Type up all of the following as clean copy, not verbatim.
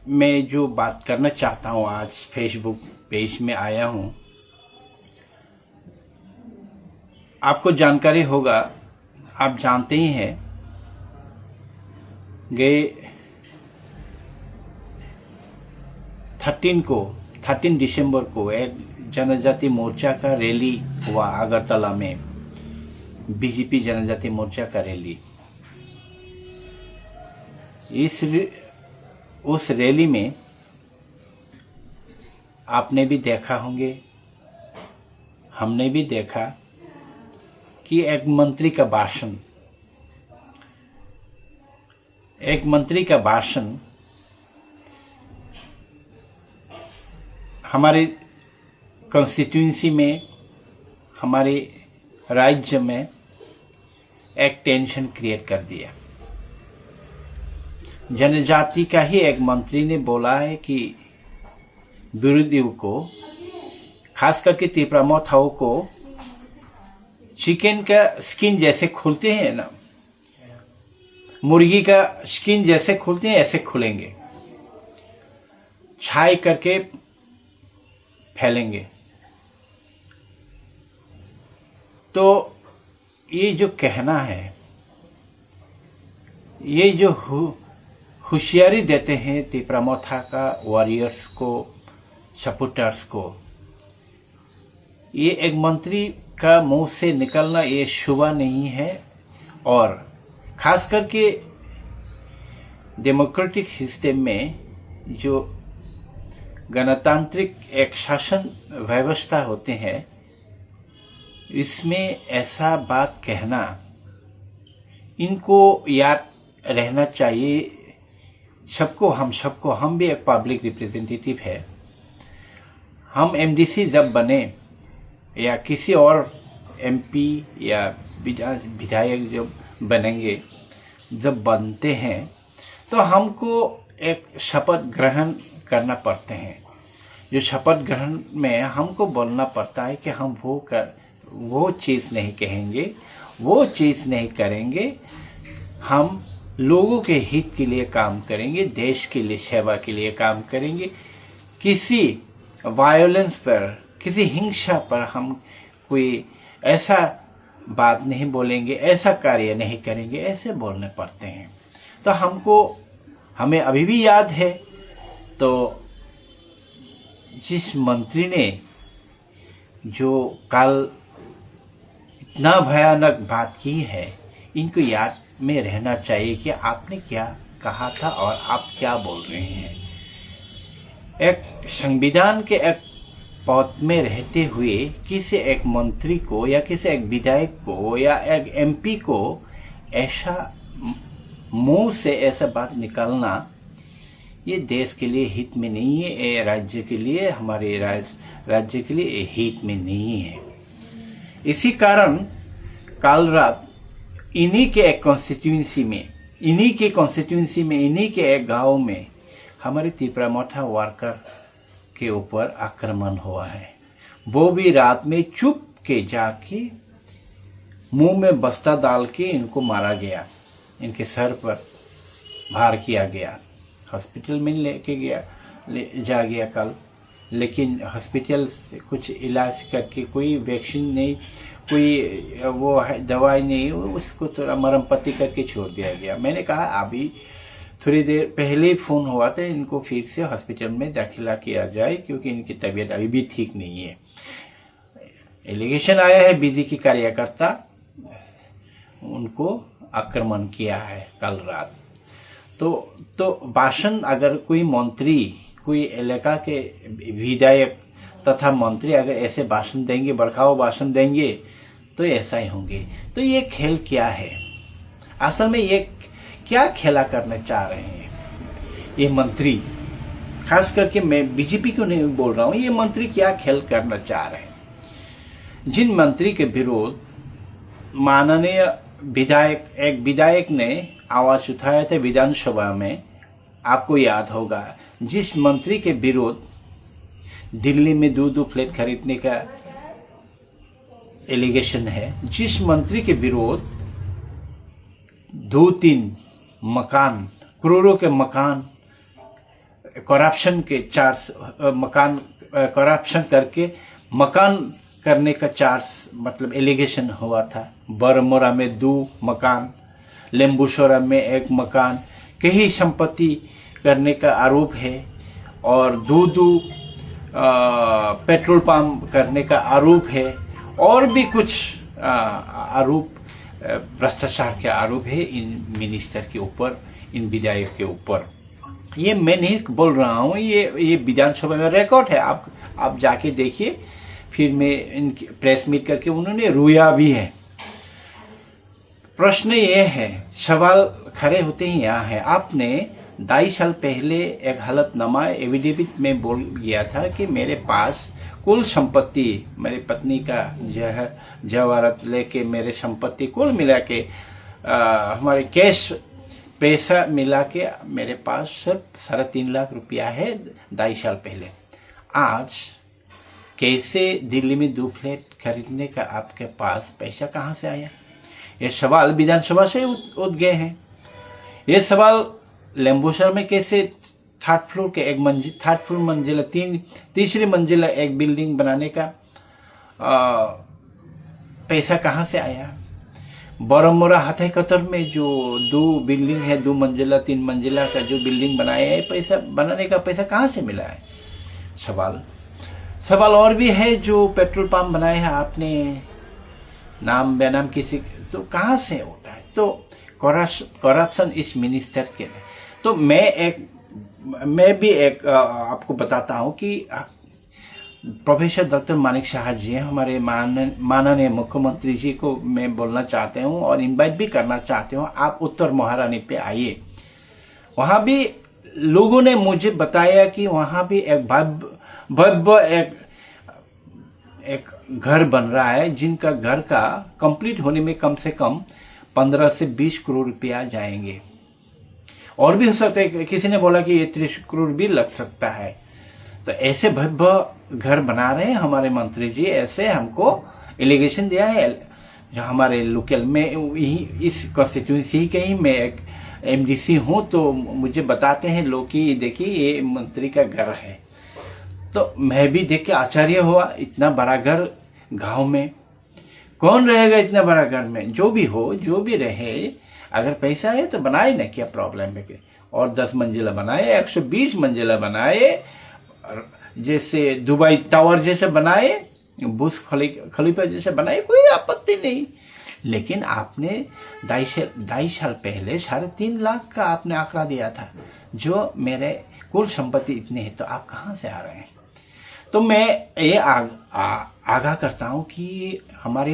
मैं जो बात करना चाहता हूँ, आज फेसबुक पेज में आया हूँ। आपको जानकारी होगा, आप जानते ही हैं, गए 13 दिसंबर को एक जनजाति मोर्चा का रैली हुआ अगरतला में। बीजेपी जनजाति मोर्चा का रैली। उस रैली में आपने भी देखा होंगे, हमने भी देखा कि एक मंत्री का भाषण हमारे कॉन्स्टिट्यूंसी में, हमारे राज्य में एक टेंशन क्रिएट कर दिया। जनजाति का ही एक मंत्री ने बोला है कि विरोधियों को, खास करके तीव्रमोथाओं को, चिकन का स्किन जैसे खुलते हैं ना, मुर्गी का स्किन जैसे खुलते हैं, ऐसे खुलेंगे, छाई करके फैलेंगे। तो ये जो कहना है, ये जो होशियारी देते हैं तीव्रमोथा का वॉरियर्स को, सपोर्टर्स को, ये एक मंत्री का मुंह से निकलना ये शुभ नहीं है। और खास करके डेमोक्रेटिक सिस्टम में जो गणतांत्रिक एक शासन व्यवस्था होते हैं, इसमें ऐसा बात कहना इनको याद रहना चाहिए सबको। हम भी एक पब्लिक रिप्रेजेंटेटिव है। हम एमडीसी जब बने या किसी और एमपी या विधायक जब बनेंगे, जब बनते हैं, तो हमको एक शपथ ग्रहण करना पड़ते हैं। जो शपथ ग्रहण में हमको बोलना पड़ता है कि हम वो चीज़ नहीं कहेंगे, वो चीज़ नहीं करेंगे, हम लोगों के हित के लिए काम करेंगे, देश के लिए सेवा के लिए काम करेंगे। किसी वायलेंस पर, किसी हिंसा पर हम कोई ऐसा बात नहीं बोलेंगे, ऐसा कार्य नहीं करेंगे, ऐसे बोलने पड़ते हैं। तो हमें अभी भी याद है, तो जिस मंत्री ने जो कल इतना भयानक बात की है, इनको याद में रहना चाहिए कि आपने क्या कहा था और आप क्या बोल रहे हैं। एक संविधान के एक पद में रहते हुए किसी एक मंत्री को या किसी एक विधायक को या एक एमपी को ऐसा मुंह से ऐसा बात निकालना, ये देश के लिए हित में नहीं है, ये राज्य के लिए, हमारे राज्य के लिए हित में नहीं है। इसी कारण कल रात इन्हीं के एक कॉन्स्टिट्यूंसी में, इन्हीं के एक गांव में हमारे तीव्रमोथा वर्कर के ऊपर आक्रमण हुआ है। वो भी रात में चुप के जाके मुंह में बस्ता डाल के इनको मारा गया, इनके सर पर भार किया गया। हॉस्पिटल में जा गया कल, लेकिन हॉस्पिटल से कुछ इलाज करके कोई वैक्सीन नहीं, कोई वो दवाई नहीं, उसको थोड़ा मरम पत्ती करके छोड़ दिया गया। मैंने कहा अभी थोड़ी देर पहले फोन हुआ था, इनको फिर से हॉस्पिटल में दाखिला किया जाए, क्योंकि इनकी तबीयत अभी भी ठीक नहीं है। एलिगेशन आया है बीजेपी कार्यकर्ता उनको आक्रमण किया है कल रात। तो भाषण, अगर कोई मंत्री, कोई इलाका के विधायक तथा मंत्री अगर ऐसे भाषण देंगे, भड़काऊ भाषण देंगे, तो ऐसा ही होंगे। तो ये खेल क्या है? असल में ये क्या खेला करना चाह रहे हैं ये मंत्री? खास करके मैं बीजेपी को नहीं बोल रहा हूं, ये मंत्री क्या खेल करना चाह रहे हैं? जिन मंत्री के विरोध माननीय एक विधायक ने आवाज उठाया था विधानसभा में, आपको याद होगा, जिस मंत्री के विरोध दिल्ली में 2 फ्लैट खरीदने का एलिगेशन है, जिस मंत्री के विरोध 2-3 मकान, करोड़ों के मकान करप्शन के करप्शन करके मकान करने का मतलब एलिगेशन हुआ था। बरमोरा में 2 मकान, लेम्बुशोरा में 1 मकान, कहीं संपत्ति करने का आरोप है और 2 पेट्रोल पंप करने का आरोप है और भी कुछ आरोप, भ्रष्टाचार के आरोप है इन मिनिस्टर के ऊपर, इन विधायक के ऊपर। ये मैं नहीं बोल रहा हूँ, ये विधानसभा में रिकॉर्ड है, आप जाके देखिए। फिर मैं इनकी प्रेस मीट करके उन्होंने रोया भी है। प्रश्न ये है, सवाल खड़े होते ही यहाँ है, आपने 2.5 साल पहले एक हलफनामा एफिडेविट में बोल गया था कि मेरे पास कुल संपत्ति, मेरी पत्नी का जवाहरात लेके मेरे संपत्ति कुल मिला के हमारे कैश पैसा मिला के मेरे पास सिर्फ 3.5 लाख रुपया है 2.5 साल पहले। आज कैसे दिल्ली में 2 फ्लैट खरीदने का आपके पास पैसा कहाँ से आया? ये सवाल विधानसभा से उठ गए हैं। ये सवाल लेम्बुसर में कैसे थर्ड फ्लोर मंजिला तीसरी मंजिला एक बिल्डिंग बनाने का पैसा कहाँ से आया? बरमोरा हाथी कतर में जो 2 बिल्डिंग है, 2 मंजिला 3 मंजिला का जो बिल्डिंग बनाया है, पैसा बनाने का पैसा कहाँ से मिला है? सवाल और भी है, जो पेट्रोल पंप बनाए हैं आपने नाम बेनाम किसी, तो कहाँ से होता है? तो करप्शन इस मिनिस्टर के। तो मैं भी एक आपको बताता हूँ कि प्रोफेसर डॉक्टर मानिक शाह जी, हमारे माननीय मुख्यमंत्री जी को मैं बोलना चाहते हूँ और इनवाइट भी करना चाहते हूँ, आप उत्तर महारानी पे आइए। वहाँ भी लोगों ने मुझे बताया कि वहाँ भी एक भव्य एक घर बन रहा है, जिनका घर का कंप्लीट होने में कम से कम 15 से 20 करोड़ रुपया जाएंगे। और भी हो सकता है, किसी ने बोला कि ये 30 करोड़ भी लग सकता है। तो ऐसे भव्य घर बना रहे हैं हमारे मंत्री जी, ऐसे हमको एलिगेशन दिया है। जो हमारे लोकल में इस कॉन्स्टिट्यूंसी के ही मैं एक एमडीसी हूं, तो मुझे बताते हैं लोग कि देखिए ये मंत्री का घर है। तो मैं भी देख के आश्चर्य हुआ, इतना बड़ा घर गांव में कौन रहेगा? इतना बड़ा घर में जो भी हो, जो भी रहे, अगर पैसा है तो बनाए ना, क्या प्रॉब्लम है? और 10 मंजिला बनाए, 120 मंजिला बनाए, जैसे दुबई टावर जैसे बनाए, बुर्ज खलीफा जैसे बनाए, कोई आपत्ति नहीं। लेकिन आपने 2.5 साल पहले 3.5 लाख का आपने आंकड़ा दिया था, जो मेरे कुल संपत्ति इतने हैं, तो आप कहाँ से आ रहे हैं? तो मैं ये आगाह करता हूं कि हमारे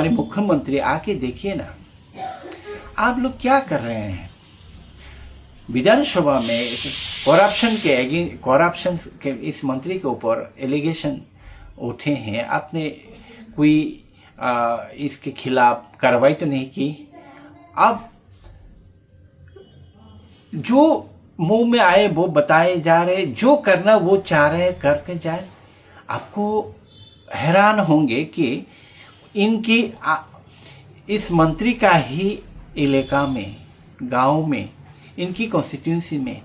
मुख्यमंत्री आके देखिए ना, आप लोग क्या कर रहे हैं। विधानसभा में करप्शन के इस मंत्री के ऊपर एलिगेशन उठे हैं, आपने कोई इसके खिलाफ कार्रवाई तो नहीं की। अब जो मुंह में आए वो बताए जा रहे, जो करना वो चाह रहे करके जाए। आपको हैरान होंगे कि इनकी इस मंत्री का ही इलाका में, गांव में, इनकी कॉन्स्टिट्यूंसी में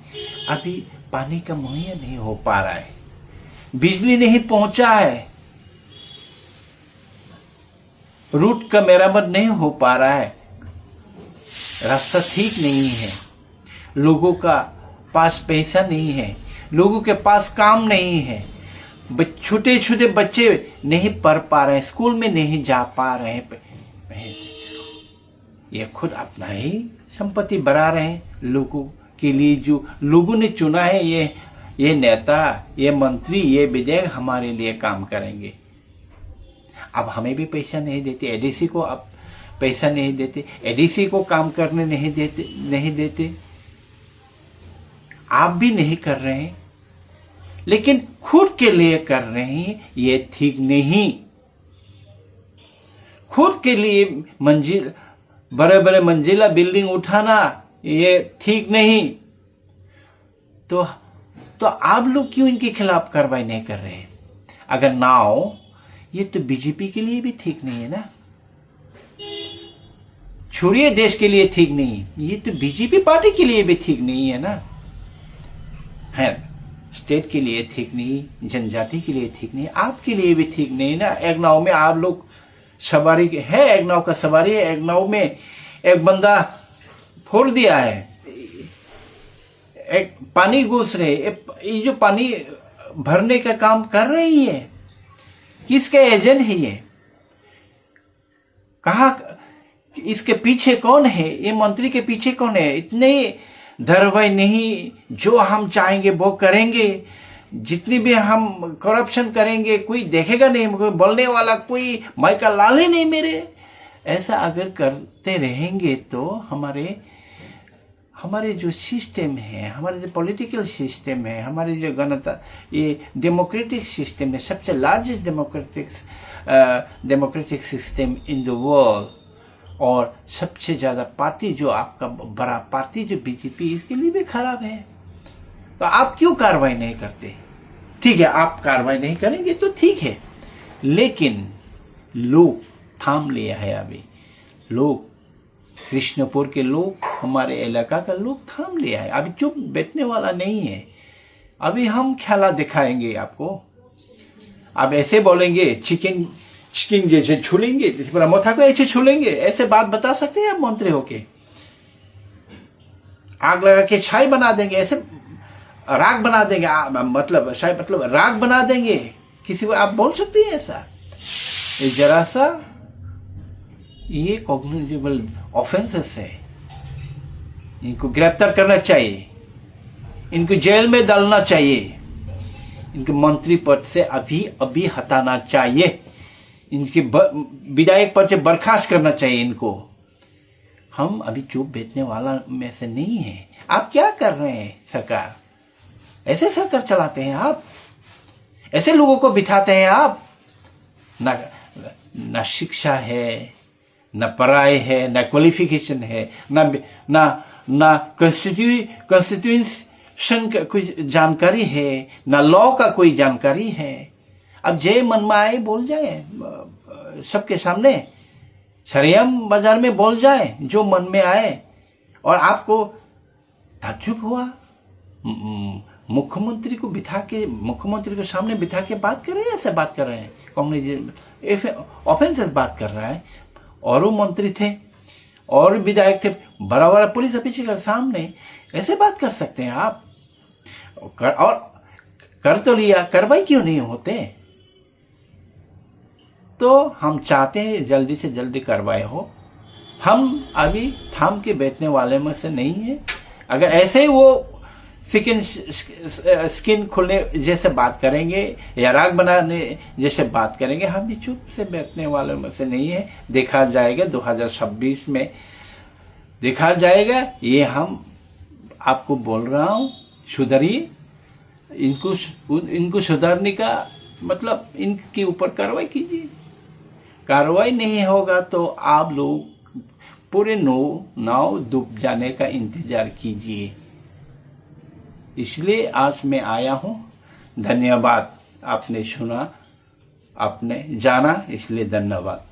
अभी पानी का मुहैया नहीं हो पा रहा है, बिजली नहीं पहुंचा है, रूट का मरम्मत नहीं हो पा रहा है, रास्ता ठीक नहीं है, लोगों का पास पैसा नहीं है, लोगों के पास काम नहीं है, छोटे छोटे बच्चे नहीं पढ़ पा रहे हैं, स्कूल में नहीं जा पा रहे हैं। ये खुद अपना ही संपत्ति बढ़ा रहे हैं लोगों के लिए, जो लोगों ने चुना है, ये नेता, ये मंत्री, ये विधायक हमारे लिए काम करेंगे। अब हमें भी पैसा नहीं देते, एडीसी को अब पैसा नहीं देते, एडीसी को काम करने नहीं देते, आप भी नहीं कर रहे हैं, लेकिन खुद के लिए कर रहे हैं। ये ठीक नहीं। खुद के लिए बड़े बड़े मंजिला बिल्डिंग उठाना ये ठीक नहीं। तो आप लोग क्यों इनके खिलाफ कार्रवाई नहीं कर रहे हैं? अगर ना हो, ये तो बीजेपी के लिए भी ठीक नहीं है ना, छोड़िए देश के लिए ठीक नहीं, ये तो बीजेपी पार्टी के लिए भी ठीक नहीं है ना। है, स्टेट के लिए ठीक नहीं, जनजाति के लिए ठीक नहीं, आपके लिए भी ठीक नहीं ना। एक नाव में आप लोग सवारी है, एक नाव का सवारी है, एक नाव में एक बंदा फोड़ दिया है, एक पानी घुस रहे, ये जो पानी भरने का काम कर रही है, किसके एजेंट है ये? कहा इसके पीछे कौन है? ये मंत्री के पीछे कौन है? इतने धरवाई नहीं, जो हम चाहेंगे वो करेंगे, जितनी भी हम करप्शन करेंगे कोई देखेगा नहीं, कोई बोलने वाला, कोई माइका लाल ही नहीं मेरे। ऐसा अगर करते रहेंगे तो हमारे जो सिस्टम है, हमारे जो पॉलिटिकल सिस्टम है, हमारे जो ये डेमोक्रेटिक सिस्टम है, सबसे largest democratic system in the world, और सबसे ज्यादा पार्टी जो आपका बड़ा पार्टी जो बीजेपी, इसके लिए भी खराब है। तो आप क्यों कार्रवाई नहीं करते? ठीक है, आप कार्रवाई नहीं करेंगे तो ठीक है, लेकिन लोग थाम लिया है। अभी लोग, कृष्णपुर के लोग, हमारे इलाका का लोग थाम लिया है, अभी चुप बैठने वाला नहीं है। अभी हम खेला दिखाएंगे आपको। अब ऐसे बोलेंगे चिकन जैसे छूलेंगे, मोथा को ऐसे छूलेंगे, ऐसे बात बता सकते हैं आप मंत्री होके? आग लगा के छाई बना देंगे, ऐसे राग बना देंगे, मतलब शायद मतलब राग बना देंगे, किसी को आप बोल सकते हैं ऐसा? जरा सा ये कॉग्निटिबल ऑफेंसेस है, इनको गिरफ्तार करना चाहिए, इनको जेल में डालना चाहिए, इनको मंत्री पद से अभी हटाना चाहिए, इनके विधायक पद से बर्खास्त करना चाहिए इनको। हम अभी चुप बैठने वाला में से नहीं है। आप क्या कर रहे हैं सरकार? ऐसे सरकार चलाते हैं आप? ऐसे लोगों को बिठाते हैं आप? ना शिक्षा है, ना पढ़ाई है, ना क्वालिफिकेशन है, ना कॉन्स्टिट्यूशन का कोई जानकारी है, ना लॉ का कोई जानकारी है। अब जय मन में आए बोल जाए सबके सामने, शरेआम बाजार में बोल जाए जो मन में आए, और आपको ताज्जुब हुआ? मुख्यमंत्री को सामने बिठा के बात कर रहे हैं, ऐसे बात कर रहे हैं, कांग्रेस ऑफेंसेस बात कर रहा है। और वो मंत्री थे और विधायक थे, बड़ा बड़ा पुलिस ऑफिसर के सामने ऐसे बात कर सकते हैं आप? और कर तो लिया, कार्रवाई क्यों नहीं होते? तो हम चाहते हैं जल्दी से जल्दी कार्रवाई हो। हम अभी थाम के बैठने वाले में से नहीं है। अगर ऐसे ही वो स्किन खुलने जैसे बात करेंगे या राग बनाने जैसे बात करेंगे, हम भी चुप से बैठने वालों में से नहीं है। देखा जाएगा 2026 में देखा जाएगा। ये हम आपको बोल रहा हूं, सुधरिए। इनको सुधारने का मतलब इनके ऊपर कार्रवाई कीजिए। कार्रवाई नहीं होगा तो आप लोग पूरे नाव डूब जाने का इंतजार कीजिए। इसलिए आज मैं आया हूं। धन्यवाद, आपने सुना, आपने जाना, इसलिए धन्यवाद।